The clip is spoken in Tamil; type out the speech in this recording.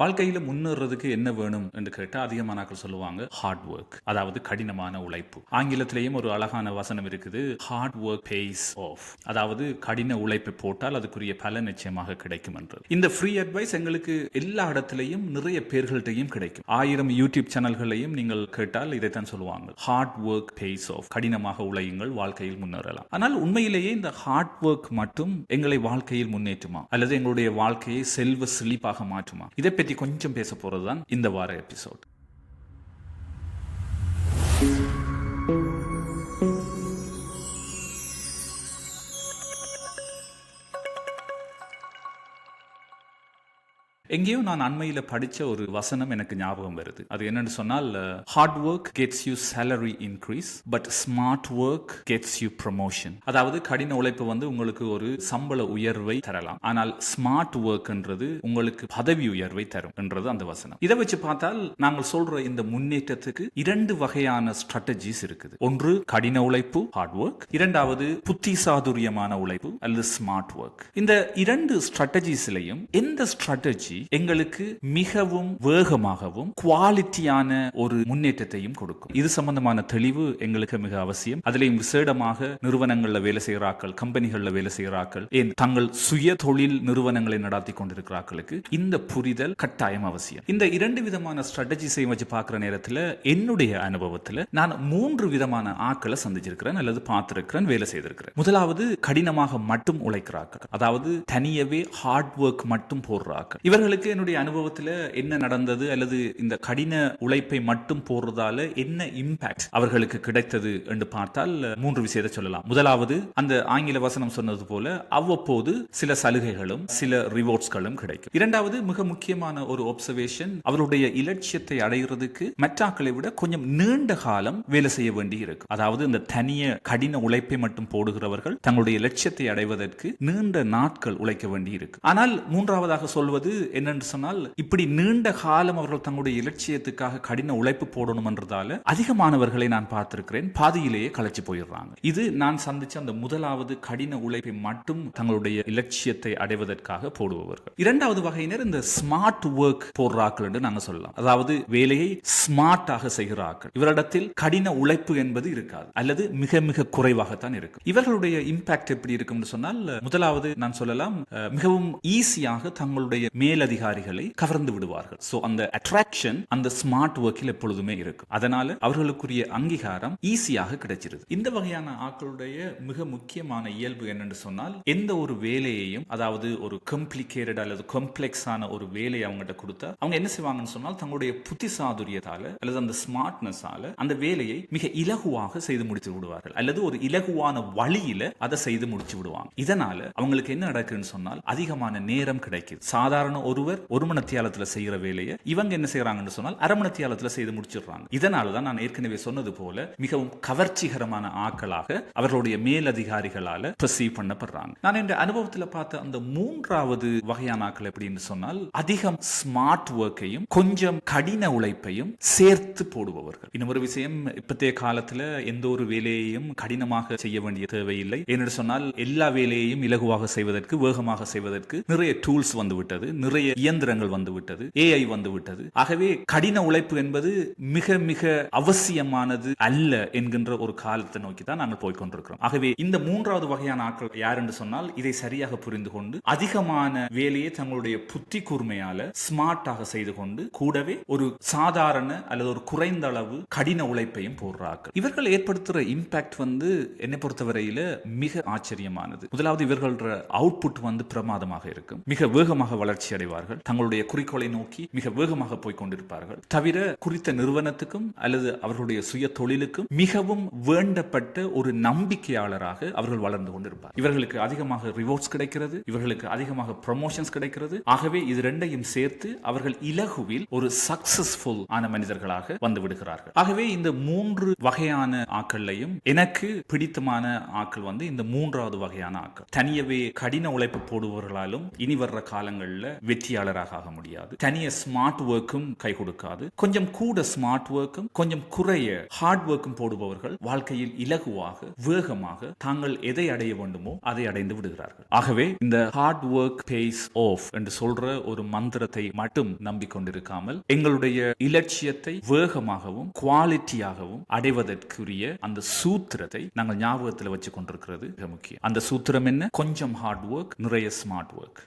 வாழ்க்கையில முன்னேறதுக்கு என்ன வேணும் என்று கேட்டா அதிகமானாக்கள் சொல்லுவாங்க ஹார்ட் ஒர்க், அதாவது கடினமான உழைப்பு. ஆங்கிலத்திலேயும் ஒரு அழகான வசனம் இருக்குது, ஹார்ட் ஒர்க் பேஸ் ஆஃப், அதாவது கடின உழைப்பை போட்டால் அதுக்குரிய பலன் நிச்சயமாக கிடைக்கும் என்று. இந்த ஃப்ரீ அட்வைஸ் எங்களுக்கு எல்லா இடத்திலையும் நிறைய பேர்கள்ட்டையும் கிடைக்கும். 1000 யூடியூப் சேனல்களையும் நீங்கள் கேட்டால் இதைத்தான் சொல்லுவாங்க, ஹார்ட் ஒர்க் பேஸ் ஆஃப், கடினமாக உழையுங்கள் வாழ்க்கையில் முன்னேறலாம். ஆனால் உண்மையிலேயே இந்த ஹார்ட் ஒர்க் மட்டும் எங்களை வாழ்க்கையில் முன்னேற்றுமா அல்லது எங்களுடைய வாழ்க்கையை செல்வ செழிப்பாக மாற்றுமா? இதை பற்றி கொஞ்சம் பேச போறதுதான் இந்த வார எபிசோட். எங்கேயோ நான் அண்மையில படிச்ச ஒரு வசனம் எனக்கு ஞாபகம் வருது. அது என்னன்னு சொன்னால், hard work gets you salary increase but smart work gets you promotion. அதாவது கடின உழைப்பு உங்களுக்கு ஒரு சம்பள உயர்வை தரலாம், ஆனால் ஸ்மார்ட் ஒர்க்ன்றது உங்களுக்கு பதவி உயர்வை தரும் என்றது அந்த வசனம். இதை வச்சு பார்த்தால் நாங்கள் சொல்ற இந்த முன்னேற்றத்துக்கு 2 வகையான ஸ்ட்ராட்டஜிஸ் இருக்குது. ஒன்று கடின உழைப்பு ஹார்ட் ஒர்க், இரண்டாவது புத்திசாதுரியமான உழைப்பு அல்லது ஸ்மார்ட் ஒர்க். இந்த 2 ஸ்ட்ராட்டஜிஸ்லையும் எந்த ஸ்ட்ராட்டஜி எங்களுக்கு மிகவும் வேகமாகவும் குவாலிட்டியான ஒரு முன்னேற்றத்தையும் கொடுக்கும். இது சம்பந்தமான தெளிவு எங்களுக்கு மிக அவசியம். அதிலையும் விசேடமாக நிறுவனங்கள்ல வேலை செய்கிறார்கள், கம்பெனிகள்ல வேலை செய்கிறார்கள், ஏன் தங்கள் சுய தொழில் நிறுவனங்களை நடத்தி கொண்டிருக்கிறார்களுக்கு இந்த புரிதல் கட்டாயம் அவசியம். இந்த 2 விதமான ஸ்ட்ராட்டஜிஸை வச்சு பார்க்கிற நேரத்தில் என்னுடைய அனுபவத்தில் நான் 3 விதமான ஆக்களை சந்திச்சிருக்கிறேன் அல்லது பார்த்திருக்கிறேன், வேலை செய்திருக்கிறேன். முதலாவது கடினமாக மட்டும் உழைக்கிறார்கள், அதாவது தனியவே ஹார்ட் ஒர்க் மட்டும் போடுறார்கள். இவர்களுக்கு என்னுடைய அனுபவத்தில் என்ன நடந்தது அல்லது இந்த கடின உழைப்பை மட்டும் போடுறதால என்ன இம்பாக்ட் அவர்களுக்கு கிடைத்தது என்று பார்த்தால் 3 விஷயத்தை சொல்லலாம். முதலாவது, அந்த ஆங்கில வசனம் சொன்னது போல அவ்வப்போது சில சலுகைகளும் சில ரிவார்ட்ஸ்களும் கிடைக்கும். இரண்டாவது, மிக முக்கியமான ஒரு ஒப்சர்வேஷன், அவருடைய இலட்சியத்தை அடைகிறதுக்கு மற்றாக்களை விட கொஞ்சம் நீண்ட காலம் வேலை செய்ய வேண்டி இருக்கு. அதாவது இந்த தனிய கடின உழைப்பை மட்டும் போடுகிறவர்கள் தங்களுடைய இலட்சியத்தை அடைவதற்கு நீண்ட நாட்கள் உழைக்க வேண்டி இருக்கு. ஆனால் மூன்றாவதாக சொல்வது என்னென்று சொன்னால், இப்படி நீண்ட காலம் அவர்கள் தங்களுடைய இலட்சியத்துக்காக கடின உழைப்பு போடணும் என்றதால அதிகமானவர்களை நான் பார்த்திருக்கிறேன், பாதியிலேயே களைச்சு போயிடுறாங்க. இது நான் சந்திச்ச அந்த முதலாவது கடின உழைப்பை மட்டும் தங்களுடைய இலட்சியத்தை அடைவதற்காக போடுபவர்கள். இரண்டாவது வகையினர் இந்த ஸ்மார்ட் ஒர்க் போடுறார்கள் என்று நாங்கள் சொல்லலாம். அதாவது வேலையை ஸ்மார்ட்டாக செய்கிறார்கள். இவரிடத்தில் கடின உழைப்பு என்பது இருக்காது அல்லது மிக மிக குறைவாகத்தான் இருக்கும். இவர்களுடைய இம்பாக்ட் எப்படி இருக்கும் சொன்னால், முதலாவது நான் சொல்லலாம், மிகவும் ஈஸியாக தங்களுடைய மேலதிகாரிகளை கவர்ந்து விடுவார்கள். சோ அந்த அட்ராக்ஷன் அந்த ஸ்மார்ட் ஒர்க்கில் எப்பொழுதுமே இருக்கும். அதனால அவர்களுக்குரிய அங்கீகாரம் ஈஸியாக கிடைச்சிருது. இந்த வகையான ஆட்களுடைய மிக முக்கியமான இயல்பு என்னன்னு சொன்னால், எந்த ஒரு வேலையையும், அதாவது ஒரு காம்ப்ளிகேட்டட் அல்லது காம்ப்ளெக்ஸான ஒரு வேலையை அவங்ககிட்ட கொடுத்தா அவங்க என்ன செய்வாங்கன்னு சொன்னால், தங்களுடைய புத்திசாதுரியத்தால அல்லது அந்த ஸ்மார்ட்னஸால அந்த வேலையை மிக இலகுவாக செய்து முடித்து விடுவார்கள் அல்லது ஒரு இலகுவான வழியில அதை செய்து முடிச்சு விடுவாங்க. இதனால அவங்களுக்கு என்ன நடக்குன்னு சொன்னால், அதிகமான நேரம் கிடைக்குது. சாதாரண ஒருவர் 1 மணித்தியாலத்தில் செய்கிற வேலையை இவங்க என்ன செய்யறாங்கன்னு சொன்னால் 1/2 மணித்தியாலத்தில் செய்து முடிச்சிடுறாங்க. இதனாலதான் நான் ஏற்கனவே சொன்னது போல மிகவும் கவர்ச்சிகரமான ஆட்களாக அவர்களுடைய மேலதிகாரிகளால பெர்சீவ் பண்ணப்படுறாங்க. நான் என்ற அனுபவத்தில் பார்த்த அந்த 3வது வகையான ஆட்கள் எப்படின்னு சொன்னால், அதிகம் ஸ்மார்ட் ஒர்க்கையும் கொஞ்சம் கடின உழைப்பையும் சேர்த்து போடுபவர்கள். இன்னொரு விஷயம், இப்பத்தைய காலத்தில் எந்த ஒரு வேலையையும் கடினமாக செய்ய வேண்டிய தேவையில்லை. ஏன்னு சொன்னால், எல்லா வேலையையும் இலகுவாக செய்வதற்கு, வேகமாக செய்வதற்கு நிறைய டூல்ஸ் வந்துவிட்டது, நிறைய இயந்திரங்கள் வந்துவிட்டது, ஏஐ வந்துவிட்டது. ஆகவே கடின உழைப்பு என்பது மிக மிக அவசியமானது அல்ல என்கின்ற ஒரு காலத்தை நோக்கி தான் நாங்கள் போய்கொண்டிருக்கிறோம். ஆகவே இந்த 3வது வகையான ஆட்கள் யார் என்று சொன்னால், இதை சரியாக புரிந்து கொண்டு அதிகமான வேலையை தங்களுடைய புத்தி கூர்மையால ஸ்மார்ட்டாக செய்து கொண்டு கூடவே ஒரு சாதாரண அல்லது ஒரு குறைந்த அளவு கடின உழைப்பையும் போடுறார்கள். இவர்கள் ஏற்படுத்துற இம்பாக்ட் என்னை பொறுத்தவரையில மிக ஆச்சரியமானது. முதலாவது, இவர்கள அவுட்புட் பிரமாதமாக இருக்கும். மிக வேகமாக வளர்ச்சி அடைவார்கள். தங்களுடைய குறிக்கோளை நோக்கி மிக வேகமாக போய் கொண்டிருப்பார்கள். தவிர குறித்த நிறுவனத்துக்கும் அல்லது அவர்களுடைய சுய தொழிலுக்கும் மிகவும் வேண்டப்பட்ட ஒரு நம்பிக்கையாளராக அவர்கள் வளர்ந்து கொண்டிருப்பார். இவர்களுக்கு அதிகமாக ரிவார்ட்ஸ் கிடைக்கிறது, இவர்களுக்கு அதிகமாக ப்ரமோஷன்ஸ் கிடைக்கிறது. ஆகவே இது 2யும் சேர்த்து அவர்கள் இலகுவில் ஒரு சக்சஸ்ஃபுல் ஆன மனிதர்களாக வந்து விடுகிறார்கள். ஆகவே இந்த 3 வகையான ஆக்கள்லையும் எனக்கு பிடித்தமான ஆக்கள் இந்த 3வது வகையான ஆக்கள். தனியவே கடின உழைப்பு போடுபவர்களாலும் இனி வர்ற காலங்களில் வெற்றி வெற்றியாளராக ஆக முடியாது. தனிய ஸ்மார்ட் ஒர்க்கும் கை கொடுக்காது. கொஞ்சம் கூட ஸ்மார்ட் ஒர்க்கும் கொஞ்சம் குறைய ஹார்ட் ஒர்க்கும் போடுபவர்கள் வாழ்க்கையில் இலகுவாக வேகமாக தாங்கள் எதை அடைய வேண்டுமோ அதை அடைந்து விடுகிறார்கள். ஆகவே இந்த ஹார்ட் ஒர்க் பேஸ் ஆஃப் என்று சொல்ற ஒரு மந்திரத்தை மட்டும் நம்பிக்கொண்டிருக்காமல் எங்களுடைய இலட்சியத்தை வேகமாகவும் குவாலிட்டியாகவும் அடைவதற்குரிய அந்த சூத்திரத்தை நாங்கள் ஞாபகத்தில் வச்சு கொண்டிருக்கிறது மிக முக்கியம். அந்த சூத்திரம் என்ன? கொஞ்சம் ஹார்ட் ஒர்க், நிறைய ஸ்மார்ட் ஒர்க்.